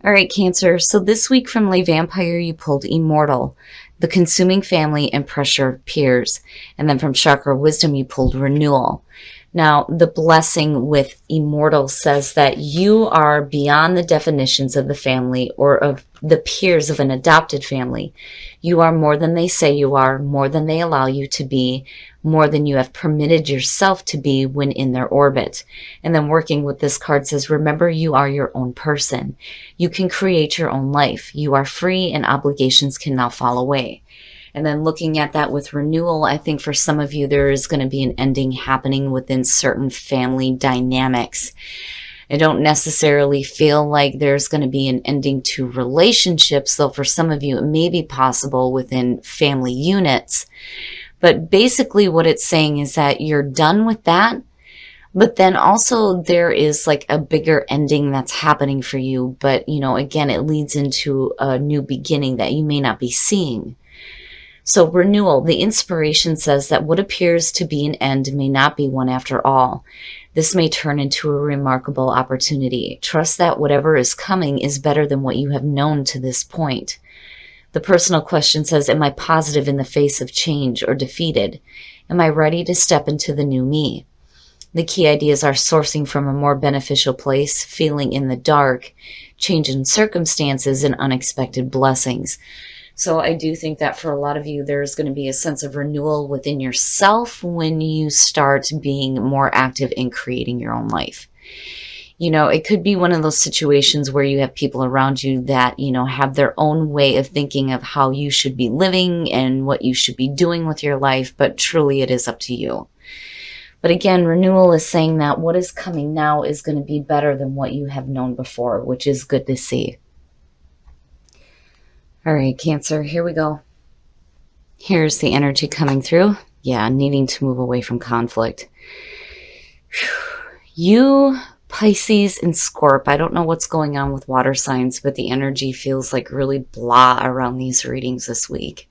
All right, Cancer. So this week from Lay Vampire, you pulled Immortal, the consuming family, and pressure peers. And then from Chakra Wisdom, you pulled Renewal. Now, the blessing with Immortal says that you are beyond the definitions of the family or of the peers of an adopted family. You are more than they say you are, more than they allow you to be, more than you have permitted yourself to be when in their orbit. And then working with this card says, remember, you are your own person. You can create your own life. You are free and obligations can now fall away. And then looking at that with renewal, I think for some of you, there is going to be an ending happening within certain family dynamics. I don't necessarily feel like there's going to be an ending to relationships, though for some of you, it may be possible within family units. But basically what it's saying is that you're done with that. But then also there is like a bigger ending that's happening for you. But, you know, again, it leads into a new beginning that you may not be seeing. So renewal, the inspiration says that what appears to be an end may not be one after all. This may turn into a remarkable opportunity. Trust that whatever is coming is better than what you have known to this point. The personal question says, am I positive in the face of change or defeated? Am I ready to step into the new me? The key ideas are sourcing from a more beneficial place, feeling in the dark, change in circumstances, and unexpected blessings. So I do think that for a lot of you, there's going to be a sense of renewal within yourself when you start being more active in creating your own life. You know, it could be one of those situations where you have people around you that, you know, have their own way of thinking of how you should be living and what you should be doing with your life, but truly it is up to you. But again, renewal is saying that what is coming now is going to be better than what you have known before, which is good to see. All right, Cancer, here we go. Here's the energy coming through. Yeah, needing to move away from conflict. You, Pisces, and Scorp, I don't know what's going on with water signs, but the energy feels like really blah around these readings this week.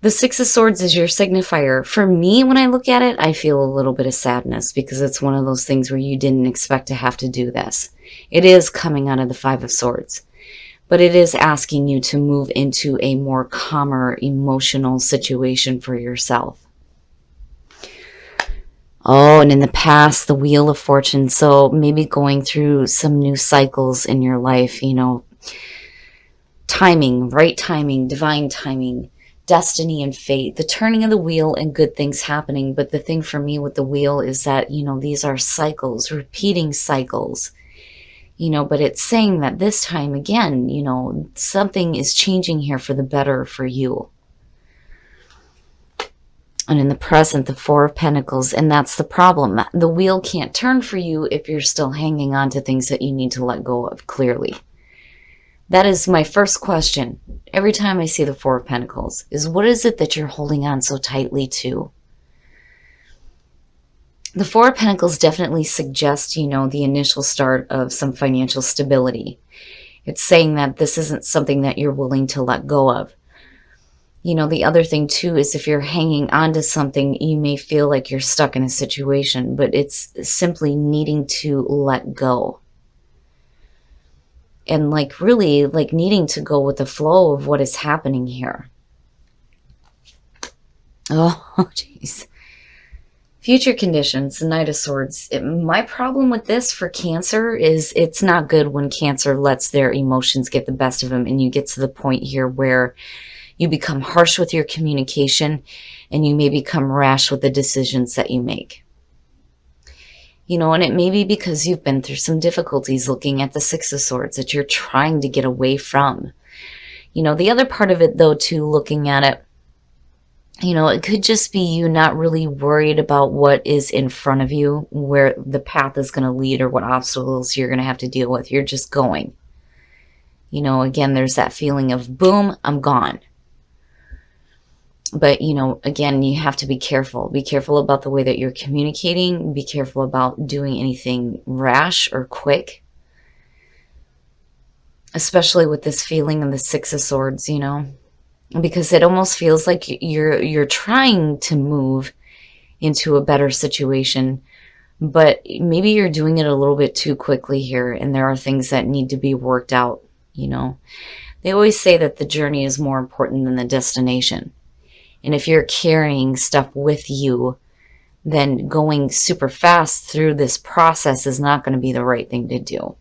The Six of Swords is your signifier. For me, when I look at it, I feel a little bit of sadness because it's one of those things where you didn't expect to have to do this. It is coming out of the Five of Swords. But it is asking you to move into a more calmer emotional situation for yourself. Oh, and in the past, the Wheel of Fortune. So maybe going through some new cycles in your life, you know, timing, right timing, divine timing, destiny and fate, the turning of the wheel and good things happening. But the thing for me with the wheel is that, you know, these are cycles, repeating cycles. You know, but it's saying that this time again, you know, something is changing here for the better for you. And in the present, the Four of Pentacles, and that's the problem. The wheel can't turn for you if you're still hanging on to things that you need to let go of, clearly. That is my first question. Every time I see the Four of Pentacles, is what is it that you're holding on so tightly to? The Four of Pentacles definitely suggests, you know, the initial start of some financial stability. It's saying that this isn't something that you're willing to let go of. You know, the other thing too is if you're hanging on to something, you may feel like you're stuck in a situation, but it's simply needing to let go. And like really like needing to go with the flow of what is happening here. Oh, jeez. Future conditions, the Knight of Swords. My problem with this for Cancer is it's not good when Cancer lets their emotions get the best of them and you get to the point here where you become harsh with your communication and you may become rash with the decisions that you make. You know, and it may be because you've been through some difficulties looking at the Six of Swords that you're trying to get away from. You know, the other part of it though too, looking at it, you know, it could just be you not really worried about what is in front of you, where the path is going to lead or what obstacles you're going to have to deal with. You're just going. You know, again, there's that feeling of, boom, I'm gone. But, you know, again, you have to be careful. Be careful about the way that you're communicating. Be careful about doing anything rash or quick. Especially with this feeling of the Six of Swords, you know. Because it almost feels like you're trying to move into a better situation, But maybe you're doing it a little bit too quickly here, and there are things that need to be worked out, you know. They always say that the journey is more important than the destination. And if you're carrying stuff with you, then going super fast through this process is not going to be the right thing to do.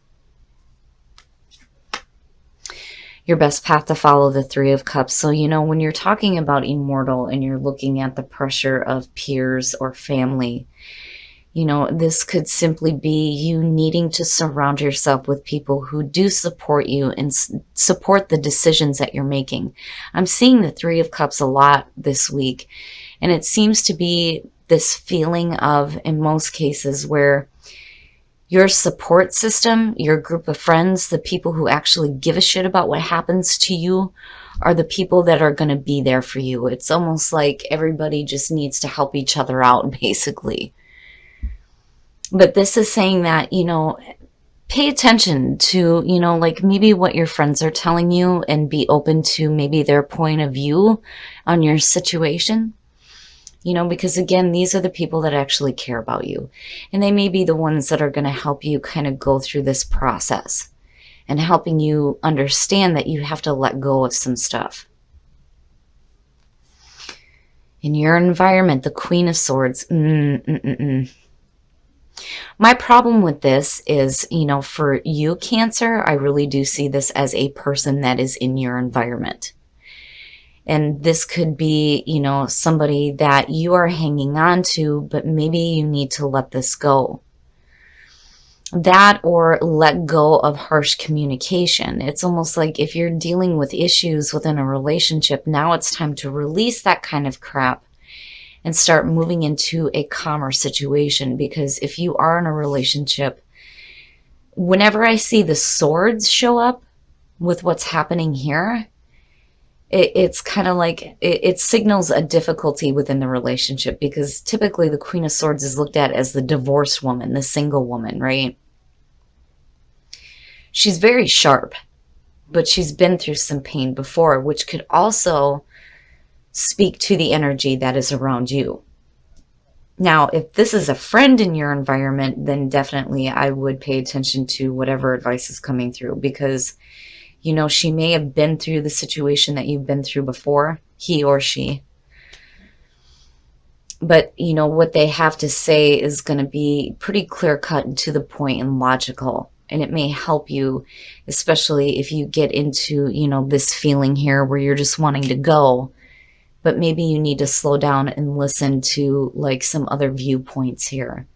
Your best path to follow, the Three of Cups. So, you know, when you're talking about immortal and you're looking at the pressure of peers or family, you know, this could simply be you needing to surround yourself with people who do support you and support the decisions that you're making. I'm seeing the Three of Cups a lot this week, and it seems to be this feeling of, in most cases, where your support system, your group of friends, the people who actually give a shit about what happens to you, are the people that are going to be there for you. It's almost like everybody just needs to help each other out, basically. But this is saying that, you know, pay attention to, you know, like maybe what your friends are telling you and be open to maybe their point of view on your situation. You know, because again, these are the people that actually care about you. And they may be the ones that are going to help you kind of go through this process and helping you understand that you have to let go of some stuff. In your environment, the Queen of Swords. My problem with this is, you know, for you, Cancer, I really do see this as a person that is in your environment. And this could be, you know, somebody that you are hanging on to, but maybe you need to let this go. That or let go of harsh communication. It's almost like if you're dealing with issues within a relationship, now it's time to release that kind of crap and start moving into a calmer situation. Because if you are in a relationship, whenever I see the swords show up with what's happening here, it's kind of like it signals a difficulty within the relationship, because typically the Queen of Swords is looked at as the divorced woman, the single woman, right? She's very sharp, but she's been through some pain before, which could also speak to the energy that is around you. Now, if this is a friend in your environment, then definitely I would pay attention to whatever advice is coming through, because you know, she may have been through the situation that you've been through before, he or she. But, you know, what they have to say is going to be pretty clear-cut and to the point and logical. And it may help you, especially if you get into, you know, this feeling here where you're just wanting to go. But maybe you need to slow down and listen to, like, some other viewpoints here.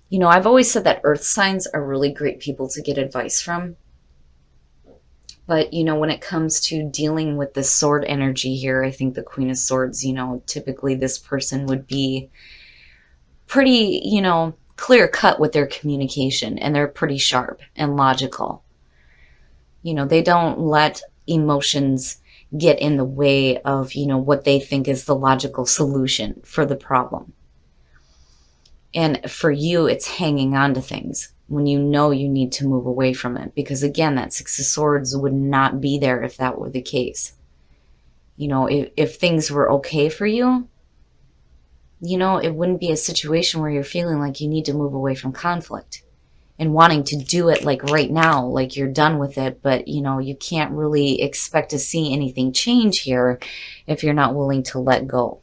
You know, I've always said that earth signs are really great people to get advice from. But, you know, when it comes to dealing with the sword energy here, I think the Queen of Swords, you know, typically this person would be pretty, you know, clear cut with their communication, and they're pretty sharp and logical. You know, they don't let emotions get in the way of, you know, what they think is the logical solution for the problem. And for you, it's hanging on to things when you know you need to move away from it. Because again, that Six of Swords would not be there if that were the case. You know, if things were okay for you, you know, it wouldn't be a situation where you're feeling like you need to move away from conflict and wanting to do it like right now, like you're done with it. But, you know, you can't really expect to see anything change here if you're not willing to let go.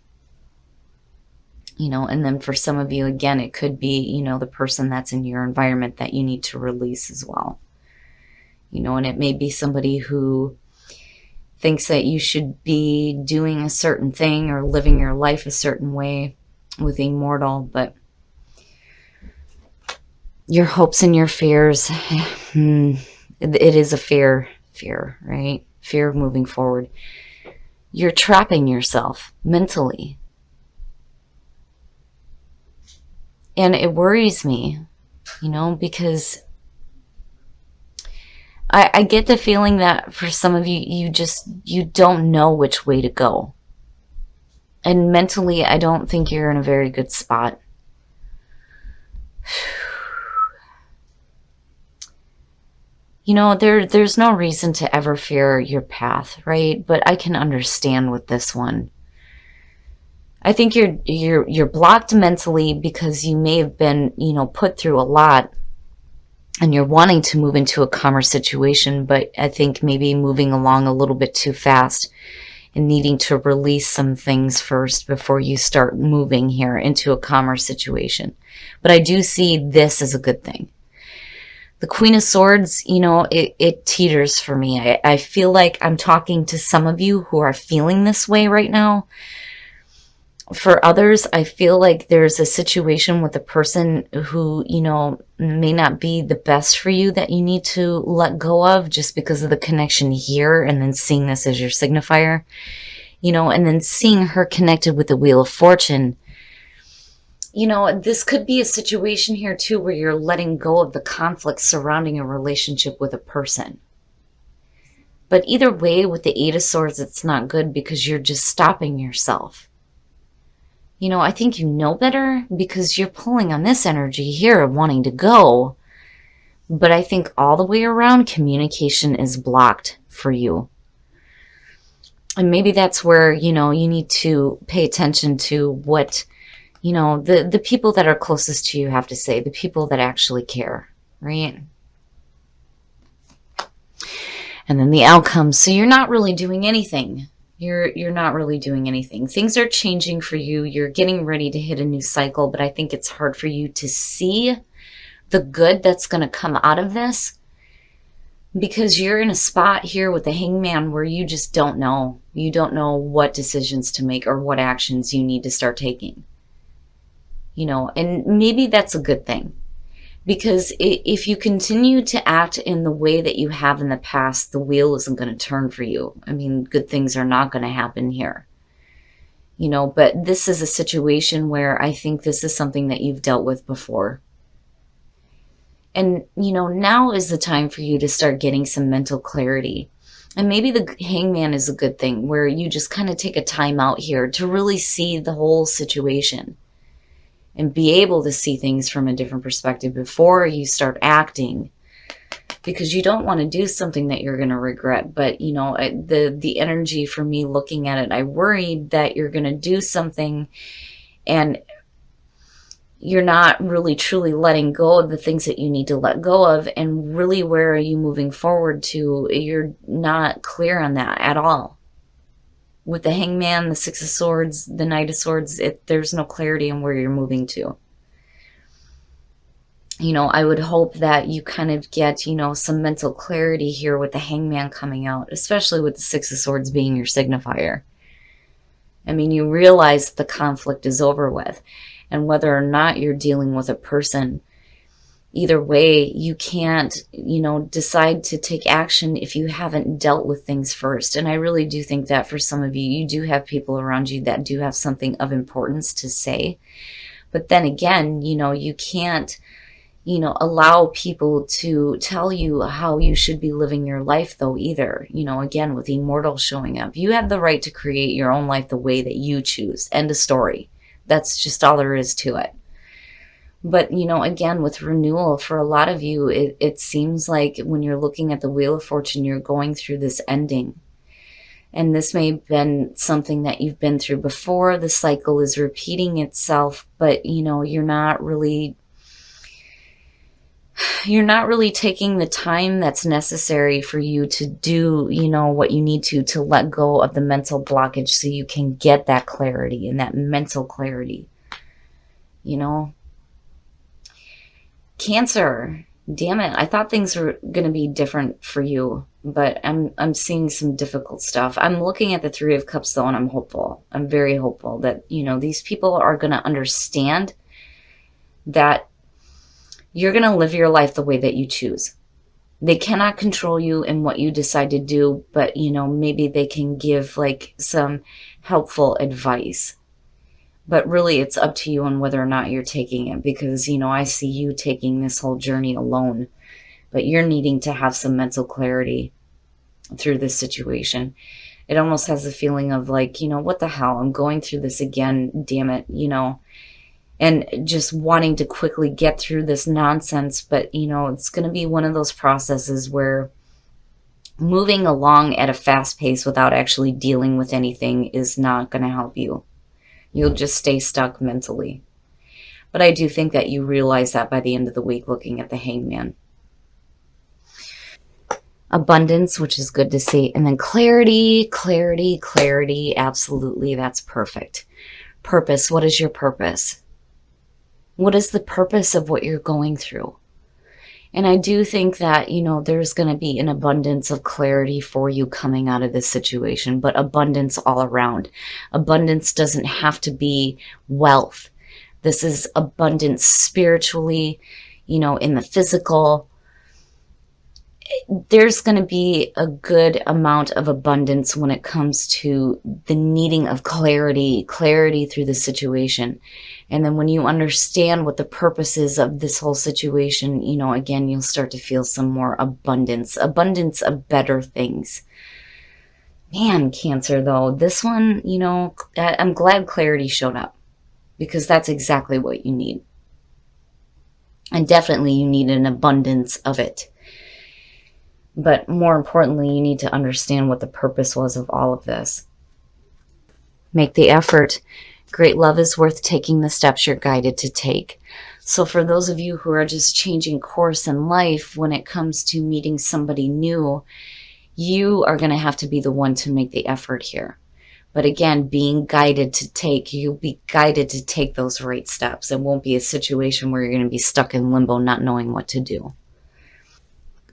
You know, and then for some of you, again, it could be, you know, the person that's in your environment that you need to release as well. You know, and it may be somebody who thinks that you should be doing a certain thing or living your life a certain way with immortal, but your hopes and your fears, it is a fear, right? Fear of moving forward. You're trapping yourself mentally. And it worries me, you know, because I get the feeling that for some of you, you don't know which way to go. And mentally, I don't think you're in a very good spot. You know, there's no reason to ever fear your path, right? But I can understand with this one. I think you're blocked mentally because you may have been, put through a lot, and you're wanting to move into a calmer situation, but I think maybe moving along a little bit too fast and needing to release some things first before you start moving here into a calmer situation. But I do see this as a good thing. The Queen of Swords, it teeters for me. I feel like I'm talking to some of you who are feeling this way right now. For others, I feel like there's a situation with a person who, may not be the best for you that you need to let go of just because of the connection here, and then seeing this as your signifier, and then seeing her connected with the Wheel of Fortune. This could be a situation here too where you're letting go of the conflict surrounding a relationship with a person. But either way, with the Eight of Swords, it's not good because you're just stopping yourself. I think you know better because you're pulling on this energy here of wanting to go. But I think all the way around, communication is blocked for you. And maybe that's where, you need to pay attention to what, the people that are closest to you have to say, the people that actually care, right? And then the outcome. So you're not really doing anything. You're not really doing anything. Things are changing for you. You're getting ready to hit a new cycle, but I think it's hard for you to see the good that's going to come out of this because you're in a spot here with the Hangman where you just don't know. You don't know what decisions to make or what actions you need to start taking. And maybe that's a good thing. Because if you continue to act in the way that you have in the past, the wheel isn't going to turn for you. I mean, good things are not going to happen here. But this is a situation where I think this is something that you've dealt with before. And, now is the time for you to start getting some mental clarity. And maybe the Hangman is a good thing where you just kind of take a time out here to really see the whole situation. And be able to see things from a different perspective before you start acting, because you don't want to do something that you're going to regret. But the energy for me looking at it, I worried that you're going to do something and you're not really truly letting go of the things that you need to let go of. And really, where are you moving forward to? You're not clear on that at all. With the Hangman, the Six of Swords, the Knight of Swords, there's no clarity on where you're moving to. I would hope that you kind of get, some mental clarity here with the Hangman coming out, especially with the Six of Swords being your signifier. I mean, you realize the conflict is over with. And whether or not you're dealing with a person, either way, you can't, decide to take action if you haven't dealt with things first. And I really do think that for some of you, you do have people around you that do have something of importance to say. But then again, you can't, allow people to tell you how you should be living your life though either. Again, with Immortal showing up, you have the right to create your own life the way that you choose. End of story. That's just all there is to it. But, again, with renewal, for a lot of you, it seems like when you're looking at the Wheel of Fortune, you're going through this ending. And this may have been something that you've been through before. The cycle is repeating itself, but, you're not really taking the time that's necessary for you to do, what you need to let go of the mental blockage so you can get that clarity and that mental clarity, Cancer, damn it. I thought things were going to be different for you, but I'm seeing some difficult stuff. I'm looking at the Three of Cups though, and I'm hopeful. I'm very hopeful that, these people are going to understand that you're going to live your life the way that you choose. They cannot control you in what you decide to do, but, maybe they can give like some helpful advice. But really, it's up to you on whether or not you're taking it, because, I see you taking this whole journey alone, but you're needing to have some mental clarity through this situation. It almost has a feeling of like, what the hell? I'm going through this again, damn it, and just wanting to quickly get through this nonsense. But, it's going to be one of those processes where moving along at a fast pace without actually dealing with anything is not going to help you. You'll just stay stuck mentally. But I do think that you realize that by the end of the week looking at the Hangman. Abundance, which is good to see. And then clarity, clarity, clarity. Absolutely, that's perfect. Purpose. What is your purpose? What is the purpose of what you're going through? And I do think that, there's going to be an abundance of clarity for you coming out of this situation, but abundance all around. Abundance doesn't have to be wealth. This is abundance spiritually, in the physical. There's going to be a good amount of abundance when it comes to the needing of clarity through the situation. And then when you understand what the purpose is of this whole situation, again, you'll start to feel some more abundance of better things. Man, Cancer, though, this one, I'm glad clarity showed up, because that's exactly what you need. And definitely you need an abundance of it. But more importantly, you need to understand what the purpose was of all of this. Make the effort. Great love is worth taking the steps you're guided to take. So for those of you who are just changing course in life when it comes to meeting somebody new, you are going to have to be the one to make the effort here. But again, you'll be guided to take those right steps. It won't be a situation where you're going to be stuck in limbo not knowing what to do.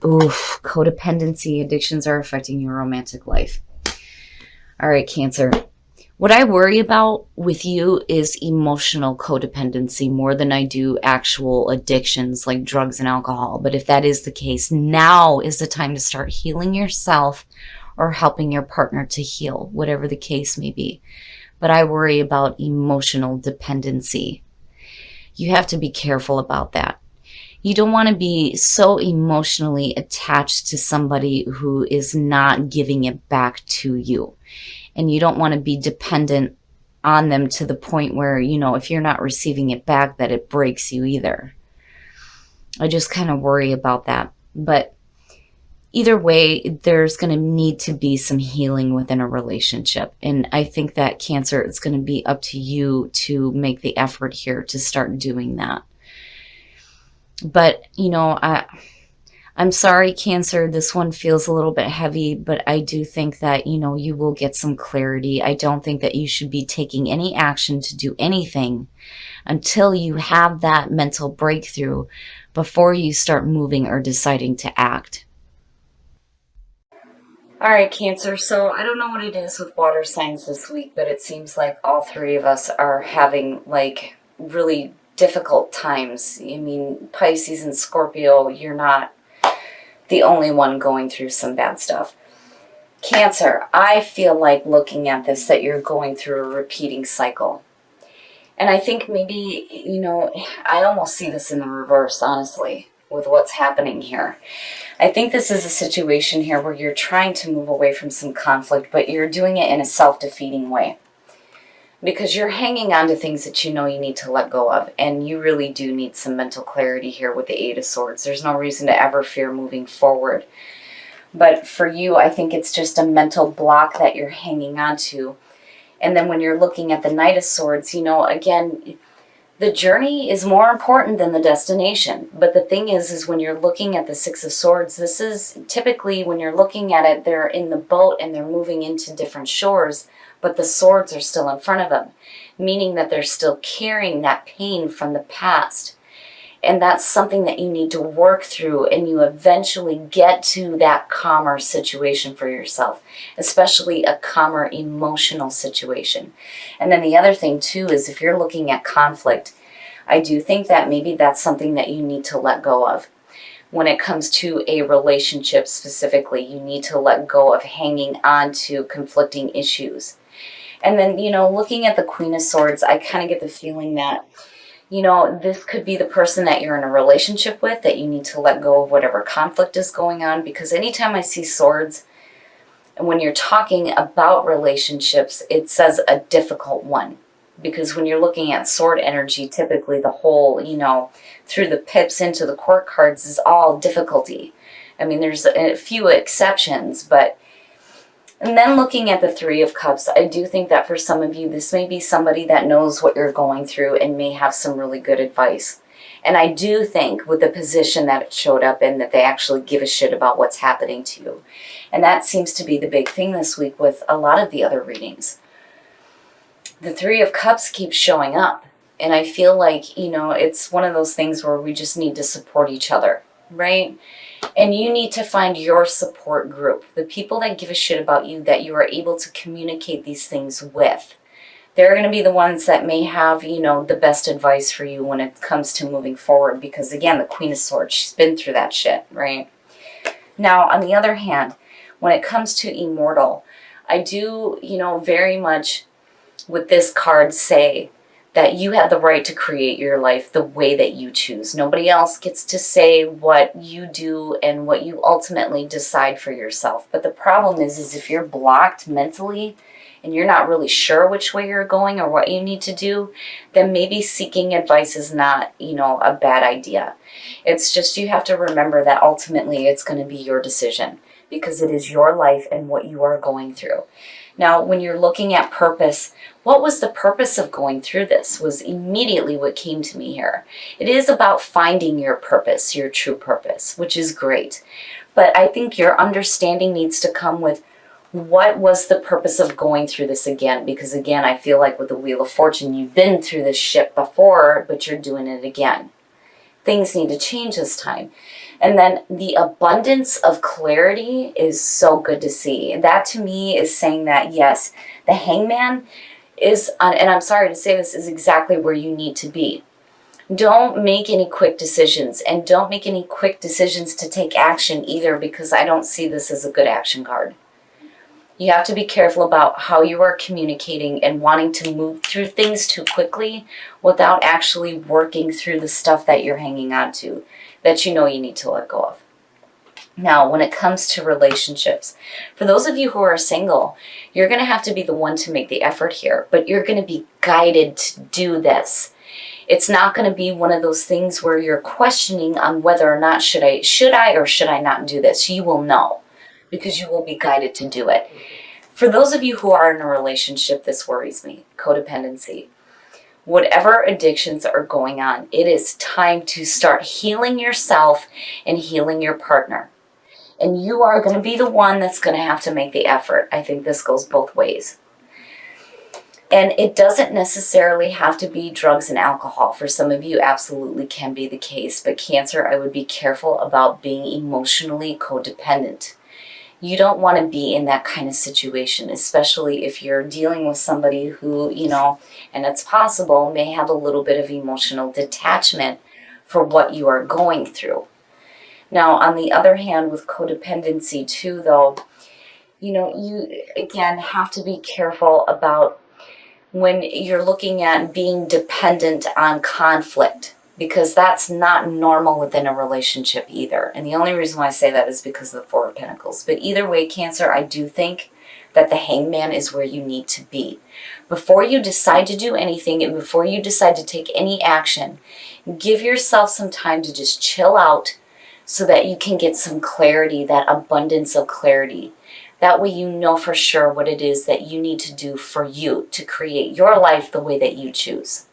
Oof, codependency, addictions are affecting your romantic life. All right, Cancer. What I worry about with you is emotional codependency more than I do actual addictions like drugs and alcohol. But if that is the case, now is the time to start healing yourself or helping your partner to heal, whatever the case may be. But I worry about emotional dependency. You have to be careful about that. You don't want to be so emotionally attached to somebody who is not giving it back to you. And you don't want to be dependent on them to the point where, if you're not receiving it back, that it breaks you either. I just kind of worry about that. But either way, there's going to need to be some healing within a relationship. And I think that, Cancer, it's going to be up to you to make the effort here to start doing that. But, I'm sorry, Cancer, this one feels a little bit heavy, but I do think that, you will get some clarity. I don't think that you should be taking any action to do anything until you have that mental breakthrough before you start moving or deciding to act. All right, Cancer, so I don't know what it is with water signs this week, but it seems like all three of us are having, really difficult times. I mean, Pisces and Scorpio, you're not the only one going through some bad stuff. Cancer, I feel like looking at this that you're going through a repeating cycle. And I think maybe, I almost see this in the reverse, honestly, with what's happening here. I think this is a situation here where you're trying to move away from some conflict, but you're doing it in a self-defeating way. Because you're hanging on to things that you need to let go of. And you really do need some mental clarity here with the Eight of Swords. There's no reason to ever fear moving forward. But for you, I think it's just a mental block that you're hanging on to. And then when you're looking at the Knight of Swords, again, the journey is more important than the destination. But the thing is when you're looking at the Six of Swords, this is typically when you're looking at it, they're in the boat and they're moving into different shores, but the swords are still in front of them, meaning that they're still carrying that pain from the past. And that's something that you need to work through, and you eventually get to that calmer situation for yourself, especially a calmer emotional situation. And then the other thing too is if you're looking at conflict, I do think that maybe that's something that you need to let go of. When it comes to a relationship specifically, you need to let go of hanging on to conflicting issues. And then, looking at the Queen of Swords, I kind of get the feeling that, this could be the person that you're in a relationship with, that you need to let go of whatever conflict is going on. Because anytime I see swords, and when you're talking about relationships, it says a difficult one. Because when you're looking at sword energy, typically the whole, through the pips into the court cards is all difficulty. I mean, there's a few exceptions, but And then looking at the Three of Cups, I do think that for some of you, this may be somebody that knows what you're going through and may have some really good advice. And I do think with the position that it showed up in, that they actually give a shit about what's happening to you. And that seems to be the big thing this week with a lot of the other readings. The Three of Cups keeps showing up. And I feel like, it's one of those things where we just need to support each other, right? And you need to find your support group, the people that give a shit about you, that you are able to communicate these things with. They're going to be the ones that may have, the best advice for you when it comes to moving forward. Because again, the Queen of Swords, she's been through that shit, right? Now, on the other hand, when it comes to Immortal, I do, very much with this card say that you have the right to create your life the way that you choose. Nobody else gets to say what you do and what you ultimately decide for yourself. But the problem is if you're blocked mentally and you're not really sure which way you're going or what you need to do, then maybe seeking advice is not, a bad idea. It's just you have to remember that ultimately it's going to be your decision because it is your life and what you are going through. Now, when you're looking at purpose, what was the purpose of going through this was immediately what came to me here. It is about finding your purpose, your true purpose, which is great. But I think your understanding needs to come with what was the purpose of going through this again? Because again, I feel like with the Wheel of Fortune, you've been through this shit before, but you're doing it again. Things need to change this time. And then the abundance of clarity is so good to see. That to me is saying that, yes, the Hangman is, and I'm sorry to say this, is exactly where you need to be. Don't make any quick decisions, and don't make any quick decisions to take action either, because I don't see this as a good action card. You have to be careful about how you are communicating and wanting to move through things too quickly without actually working through the stuff that you're hanging on to, that you need to let go of. Now, when it comes to relationships, for those of you who are single, you're going to have to be the one to make the effort here, but you're going to be guided to do this. It's not going to be one of those things where you're questioning on whether or not should I or should I not do this. You will know because you will be guided to do it. For those of you who are in a relationship, this worries me, codependency. Whatever addictions are going on, it is time to start healing yourself and healing your partner. And you are going to be the one that's going to have to make the effort. I think this goes both ways. And it doesn't necessarily have to be drugs and alcohol. For some of you, absolutely can be the case. But Cancer, I would be careful about being emotionally codependent. You don't want to be in that kind of situation, especially if you're dealing with somebody who, and it's possible, may have a little bit of emotional detachment for what you are going through. Now, on the other hand, with codependency too, though, you, again, have to be careful about when you're looking at being dependent on conflict, because that's not normal within a relationship either. And the only reason why I say that is because of the Four of Pentacles. But either way, Cancer, I do think that the Hangman is where you need to be. Before you decide to do anything and before you decide to take any action, give yourself some time to just chill out so that you can get some clarity, that abundance of clarity. That way you know for sure what it is that you need to do for you to create your life the way that you choose.